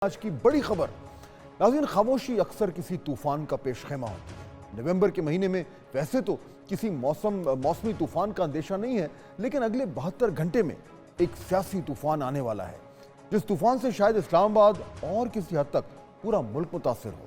آج کی بڑی خبر ناظرین، خاموشی اکثر کسی طوفان کا پیش خیمہ ہوتی ہے۔ نومبر کے مہینے میں ویسے تو کسی موسمی طوفان کا اندیشہ نہیں ہے، لیکن اگلے 72 گھنٹے میں ایک سیاسی طوفان آنے والا ہے، جس طوفان سے شاید اسلام آباد اور کسی حد تک پورا ملک متاثر ہو۔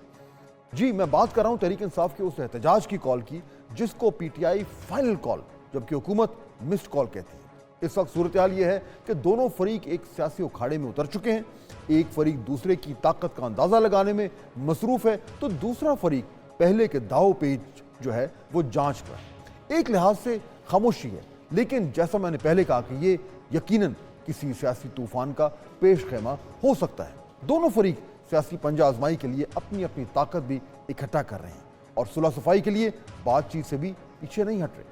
جی میں بات کر رہا ہوں تحریک انصاف کے اس احتجاج کی کال کی جس کو P T I final call جبکہ حکومت مسڈ کال کہتی ہے۔ اس وقت صورتحال یہ ہے کہ دونوں فریق ایک سیاسی اکھاڑے میں اتر چکے ہیں۔ ایک فریق دوسرے کی طاقت کا اندازہ لگانے میں مصروف ہے تو دوسرا فریق پہلے کے داؤ پیچ جو ہے وہ جانچ کر ہے۔ ایک لحاظ سے خاموشی ہے، لیکن جیسا میں نے پہلے کہا کہ یہ یقیناً کسی سیاسی طوفان کا پیش خیمہ ہو سکتا ہے۔ دونوں فریق سیاسی پنجہ آزمائی کے لیے اپنی اپنی طاقت بھی اکٹھا کر رہے ہیں اور صلح صفائی کے لیے بات چیت سے بھی پیچھے نہیں ہٹ رہے۔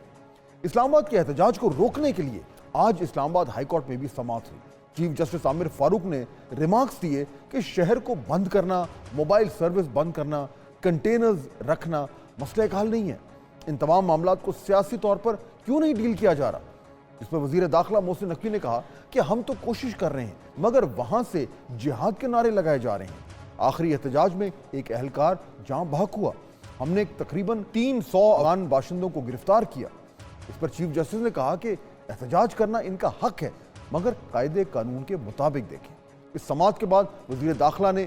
اسلام آباد کے احتجاج کو روکنے کے لیے آج اسلام آباد ہائی کورٹ میں بھی سماعت ہوئی۔ چیف جسٹس عامر فاروق نے ریمارکس دیے کہ شہر کو بند کرنا، موبائل سروس بند کرنا، کنٹینرز رکھنا مسئلہ کا حل نہیں ہے۔ ان تمام معاملات کو سیاسی طور پر کیوں نہیں ڈیل کیا جا رہا؟ اس پر وزیر داخلہ محسن نقوی نے کہا کہ ہم تو کوشش کر رہے ہیں مگر وہاں سے جہاد کے نعرے لگائے جا رہے ہیں۔ آخری احتجاج میں ایک اہلکار جاں بحق ہوا۔ ہم نے تقریباً 300 افغان باشندوں کو گرفتار کیا۔ اس پر چیف جسٹس نے کہا کہ احتجاج کرنا ان کا حق ہے مگر قاعدے قانون کے مطابق دیکھیں۔ اس سماعت کے بعد وزیر داخلہ نے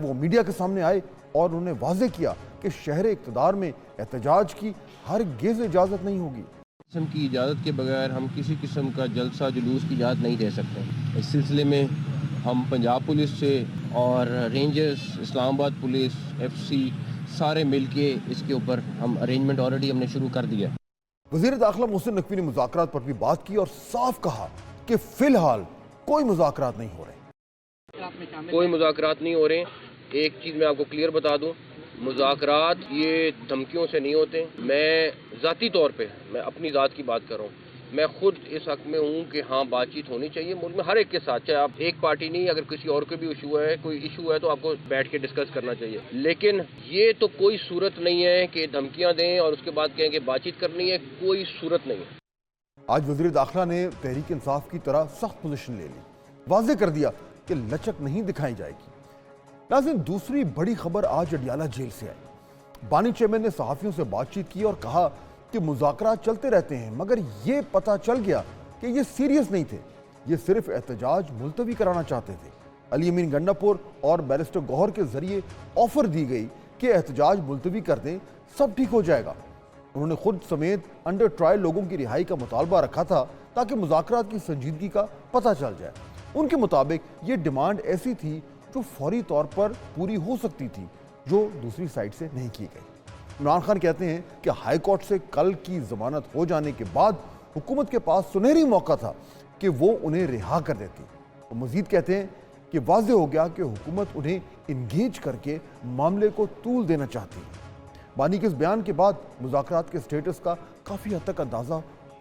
وہ میڈیا کے سامنے آئے اور انہوں نے واضح کیا کہ شہر اقتدار میں احتجاج کی ہرگز اجازت نہیں ہوگی۔ قسم کی اجازت کے بغیر ہم کسی قسم کا جلسہ جلوس کی اجازت نہیں دے سکتے۔ اس سلسلے میں ہم پنجاب پولیس سے اور رینجرز، اسلام آباد پولیس، ایف سی سارے مل کے اس کے اوپر ہم ارینجمنٹ آلریڈی ہم نے شروع کر دیا۔ وزیر داخلہ محسن نقوی نے مذاکرات پر بھی بات کی اور صاف کہا کہ فی الحال کوئی مذاکرات نہیں ہو رہے۔ کوئی مذاکرات نہیں ہو رہے۔ ایک چیز میں آپ کو کلیئر بتا دوں، مذاکرات یہ دھمکیوں سے نہیں ہوتے۔ میں ذاتی طور پہ میں اپنی ذات کی بات کر رہا ہوں، میں خود اس حق میں ہوں کہ ہاں بات چیت ہونی چاہیے ملک میں ہر ایک کے ساتھ، چاہے آپ ایک پارٹی نہیں، اگر کسی اور کو بھی کوئی ایشو ہے تو آپ کو بیٹھ کے ڈسکس کرنا چاہیے۔ لیکن یہ تو کوئی صورت نہیں ہے کہ دھمکیاں دیں اور اس کے بعد کہیں کہ بات چیت کرنی ہے، کوئی صورت نہیں ہے۔ آج وزیر داخلہ نے تحریک انصاف کی طرح سخت پوزیشن لے لی، واضح کر دیا کہ لچک نہیں دکھائی جائے گی۔ ناظرین، دوسری بڑی خبر آج اڈیالہ جیل سے آئی۔ بانی چیئرمین نے صحافیوں سے بات چیت کی اور کہا کہ مذاکرات چلتے رہتے ہیں مگر یہ پتہ چل گیا کہ یہ سیریس نہیں تھے، یہ صرف احتجاج ملتوی کرانا چاہتے تھے۔ علی امین گنڈاپور اور بیرسٹر گوہر کے ذریعے آفر دی گئی کہ احتجاج ملتوی کر دیں، سب ٹھیک ہو جائے گا۔ انہوں نے خود سمیت انڈر ٹرائل لوگوں کی رہائی کا مطالبہ رکھا تھا تاکہ مذاکرات کی سنجیدگی کا پتہ چل جائے۔ ان کے مطابق یہ ڈیمانڈ ایسی تھی جو فوری طور پر پوری ہو سکتی تھی، جو دوسری سائٹ سے نہیں کی گئی۔ عمران خان کہتے ہیں کہ ہائی کورٹ سے کل کی ضمانت ہو جانے کے بعد حکومت کے پاس سنہری موقع تھا کہ وہ انہیں رہا کر دیتی۔ وہ مزید کہتے ہیں کہ واضح ہو گیا کہ حکومت انہیں انگیج کر کے معاملے کو طول دینا چاہتی ہے۔ بانی کے اس بیان کے بعد مذاکرات کے سٹیٹس کا کافی حد تک اندازہ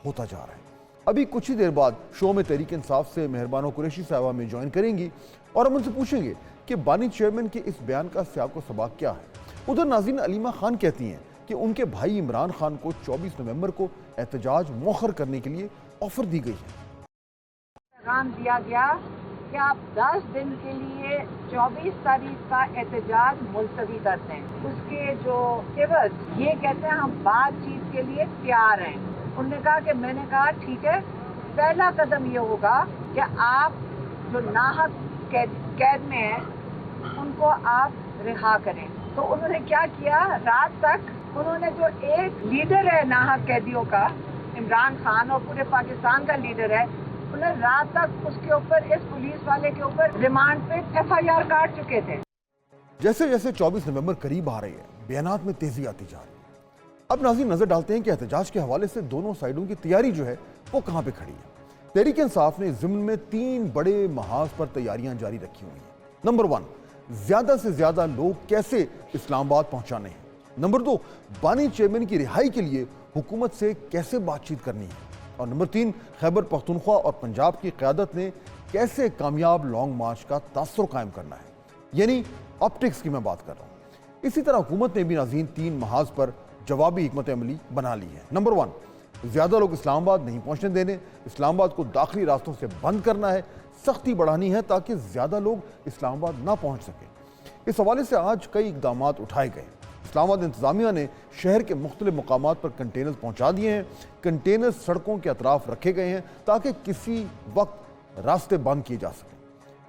ہوتا جا رہا ہے۔ ابھی کچھ ہی دیر بعد شو میں تحریک انصاف سے مہربانو قریشی صاحبہ میں جوائن کریں گی اور ہم ان سے پوچھیں گے کہ بانی چیئرمین کے اس بیان کا سیاق و سباق کیا ہے۔ ادھر ناظرین، علیمہ خان کہتی ہیں کہ ان کے بھائی عمران خان کو 24 نومبر کو احتجاج مؤخر کرنے کے لیے آفر دی گئی ہے۔ پیغام دیا گیا کہ آپ 10 دن کے لیے 24 تاریخ کا احتجاج ملتوی کرتے ہیں۔ اس کے جو عوض یہ کہتے ہیں ہم بات چیت کے لیے تیار ہیں۔ انہوں نے کہا کہ میں نے کہا ٹھیک ہے، پہلا قدم یہ ہوگا کہ آپ جو ناحق قید میں ہیں ان کو آپ رہا کریں۔ تو انہوں نے کیا کیا، رات تک انہوں نے جو ایک لیڈر ہے ناحق قیدیوں کا، عمران خان اور پورے پاکستان کا لیڈر ہے، انہیں رات تک اس کے اوپر، اس پولیس والے کے اوپر ریمانڈ پہ FIR کاٹ چکے تھے۔ جیسے جیسے 24 نومبر قریب آ رہی ہے، بیانات میں تیزی آتی جا رہی ہے۔ اب ناظرین نظر ڈالتے ہیں کہ احتجاج کے حوالے سے دونوں سائیڈوں کی تیاری جو ہے وہ کہاں پہ کھڑی ہے۔ تحریک انصاف نے ضمن میں 3 بڑے محاذ پر تیاریاں جاری رکھی ہوئی ہیں۔ نمبر 1، زیادہ سے زیادہ لوگ کیسے اسلام آباد پہنچانے ہیں۔ نمبر 2، بانی چیئرمین کی رہائی کے لیے حکومت سے کیسے بات چیت کرنی ہے۔ اور نمبر 3، خیبر پختونخوا اور پنجاب کی قیادت نے کیسے کامیاب لانگ مارچ کا تاثر قائم کرنا ہے، یعنی آپٹکس کی میں بات کر رہا ہوں۔ اسی طرح حکومت نے بھی ناظرین 3 محاذ پر جوابی حکمت عملی بنا لی ہے۔ نمبر 1، زیادہ لوگ اسلام آباد نہیں پہنچنے دینے، اسلام آباد کو داخلی راستوں سے بند کرنا ہے، سختی بڑھانی ہے تاکہ زیادہ لوگ اسلام آباد نہ پہنچ سکیں۔ اس حوالے سے آج کئی اقدامات اٹھائے گئے۔ اسلام آباد انتظامیہ نے شہر کے مختلف مقامات پر کنٹینرز پہنچا دیے ہیں۔ کنٹینرز سڑکوں کے اطراف رکھے گئے ہیں تاکہ کسی وقت راستے بند کیے جا سکیں۔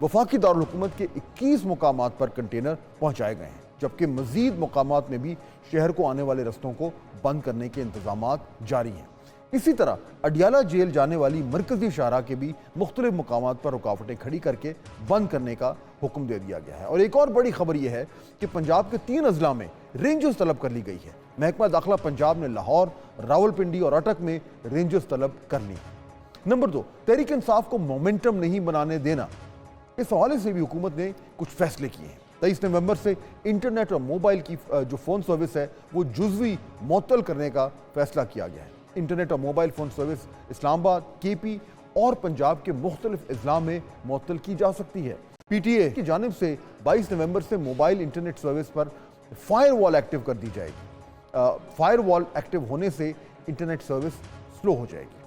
وفاقی دارالحکومت کے 21 مقامات پر کنٹینر پہنچائے گئے ہیں، جبکہ مزید مقامات میں بھی شہر کو آنے والے رستوں کو بند کرنے کے انتظامات جاری ہیں۔ اسی طرح اڈیالہ جیل جانے والی مرکزی شاہراہ کے بھی مختلف مقامات پر رکاوٹیں کھڑی کر کے بند کرنے کا حکم دے دیا گیا ہے۔ اور ایک اور بڑی خبر یہ ہے کہ پنجاب کے 3 اضلاع میں رینجرز طلب کر لی گئی ہے۔ محکمہ داخلہ پنجاب نے لاہور، راولپنڈی اور اٹک میں رینجرز طلب کر لی ہے۔ نمبر 2، تحریک انصاف کو مومنٹم نہیں بنانے دینا۔ اس حوالے سے بھی حکومت نے کچھ فیصلے کیے ہیں۔ 23 نومبر سے انٹرنیٹ اور موبائل کی جو فون سروس ہے وہ جزوی معطل کرنے کا فیصلہ کیا گیا ہے۔ انٹرنیٹ اور موبائل فون سروس اسلام آباد، کے پی اور پنجاب کے مختلف اضلاع میں معطل کی جا سکتی ہے۔ پی ٹی اے کی جانب سے 22 نومبر سے موبائل انٹرنیٹ سروس پر فائر وال ایکٹیو کر دی جائے گی۔ فائر وال ایکٹیو ہونے سے انٹرنیٹ سروس سلو ہو جائے گی۔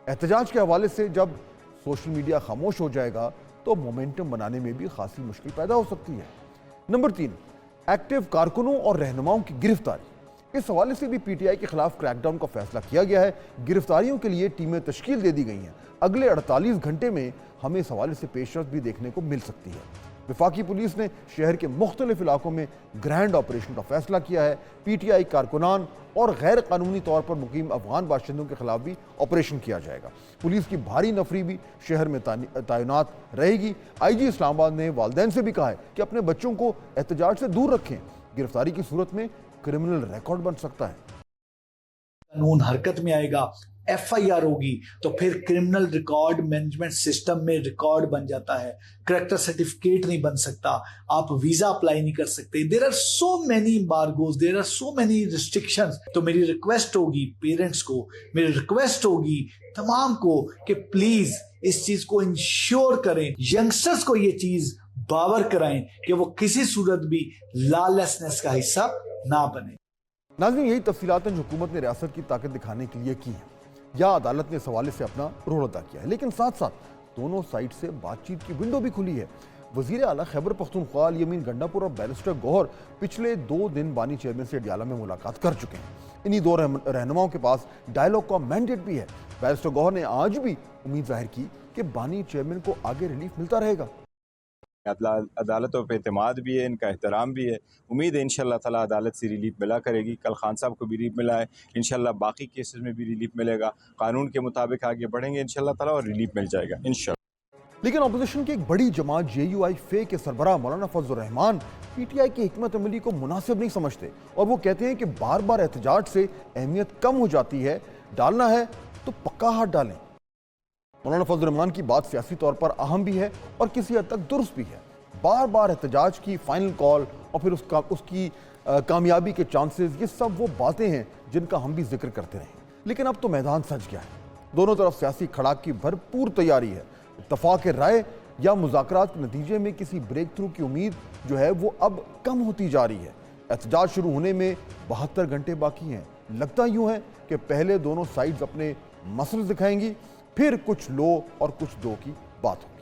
احتجاج کے حوالے سے جب سوشل میڈیا خاموش ہو جائے گا تو مومنٹم بنانے میں بھی خاصی مشکل پیدا ہو سکتی ہے۔ نمبر 3، ایکٹیو کارکنوں اور رہنماؤں کی گرفتاری۔ اس حوالے سے بھی پی ٹی آئی کے خلاف کریک ڈاؤن کا فیصلہ کیا گیا ہے۔ گرفتاریوں کے لیے ٹیمیں تشکیل دے دی گئی ہیں۔ اگلے 48 گھنٹے میں ہمیں اس حوالے سے پیش رفت بھی دیکھنے کو مل سکتی ہے۔ وفاقی پولیس نے شہر کے مختلف علاقوں میں گرینڈ آپریشن کا فیصلہ کیا ہے۔ پی ٹی آئی کارکنان اور غیر قانونی طور پر مقیم افغان باشندوں کے خلاف بھی آپریشن کیا جائے گا۔ پولیس کی بھاری نفری بھی شہر میں تعینات رہے گی۔ آئی جی اسلام آباد نے والدین سے بھی کہا ہے کہ اپنے بچوں کو احتجاج سے دور رکھیں۔ گرفتاری کی صورت میں کرمنل ریکارڈ بن سکتا ہے۔ قانون حرکت میں آئے گا، ایف آئی آر ہوگی تو پھر کرمنل ریکارڈ مینجمنٹ سسٹم میں ریکارڈ بن جاتا ہے۔ کریکٹر سرٹیفکیٹ نہیں بن سکتا، آپ ویزا اپلائی نہیں کر سکتے۔ There are so many embargoes, there are so many restrictions. تو میری ریکویسٹ ہوگی پیرنٹس کو، میری ریکویسٹ ہوگی تمام کو کہ پلیز اس چیز کو انشور کریں، ینگسٹرز کو یہ چیز باور کرائیں کہ وہ کسی صورت بھی لالیسنس کا حصہ نہ بنے۔ ناظرین، یہی تفصیلات ہیں جو حکومت نے ریاست کی طاقت دکھانے کے لیے کی ہیں یا عدالت نے اس حوالے سے اپنا رول ادا کیا ہے، لیکن ساتھ ساتھ دونوں سائٹ سے بات چیت کی ونڈو بھی کھلی ہے۔ وزیر اعلیٰ خیبر پختونخوا یمین گنڈا پور اور بیرسٹر گوہر پچھلے 2 دن بانی چیئرمین سے اڈیالہ میں ملاقات کر چکے ہیں۔ انہی 2 رہنماؤں کے پاس ڈائیلاگ کا مینڈیٹ بھی ہے۔ بیرسٹر گوہر نے آج بھی امید ظاہر کی کہ بانی چیئرمین کو آگے ریلیف ملتا رہے گا۔ عدالتوں پہ اعتماد بھی ہے، ان کا احترام بھی ہے۔ امید ہے انشاءاللہ تعالیٰ عدالت سے ریلیف ملا کرے گی۔ کل خان صاحب کو بھی ریلیف ملا ہے، انشاءاللہ باقی کیسز میں بھی ریلیف ملے گا۔ قانون کے مطابق آگے بڑھیں گے انشاءاللہ تعالیٰ اور ریلیف مل جائے گا انشاءاللہ۔ لیکن اپوزیشن کی ایک بڑی جماعت جے یو آئی فے کے سربراہ مولانا فضل الرحمان پی ٹی آئی کی حکمت عملی کو مناسب نہیں سمجھتے، اور وہ کہتے ہیں کہ بار بار احتجاج سے اہمیت کم ہو جاتی ہے، ڈالنا ہے تو پکا ہاتھ ڈالیں۔ مولانا فضل الرحمان کی بات سیاسی طور پر اہم بھی ہے اور کسی حد تک درست بھی ہے۔ بار بار احتجاج کی فائنل کال اور پھر اس کی کامیابی کے چانسز، یہ سب وہ باتیں ہیں جن کا ہم بھی ذکر کرتے رہے، لیکن اب تو میدان سج گیا ہے۔ دونوں طرف سیاسی کھڑاک کی بھرپور تیاری ہے۔ اتفاق رائے یا مذاکرات کے نتیجے میں کسی بریک تھرو کی امید جو ہے وہ اب کم ہوتی جا رہی ہے۔ احتجاج شروع ہونے میں 72 گھنٹے باقی ہیں۔ لگتا یوں ہے کہ پہلے دونوں سائیڈز اپنے مسئلے دکھائیں گی، پھر کچھ لو اور کچھ دو کی بات ہوگی۔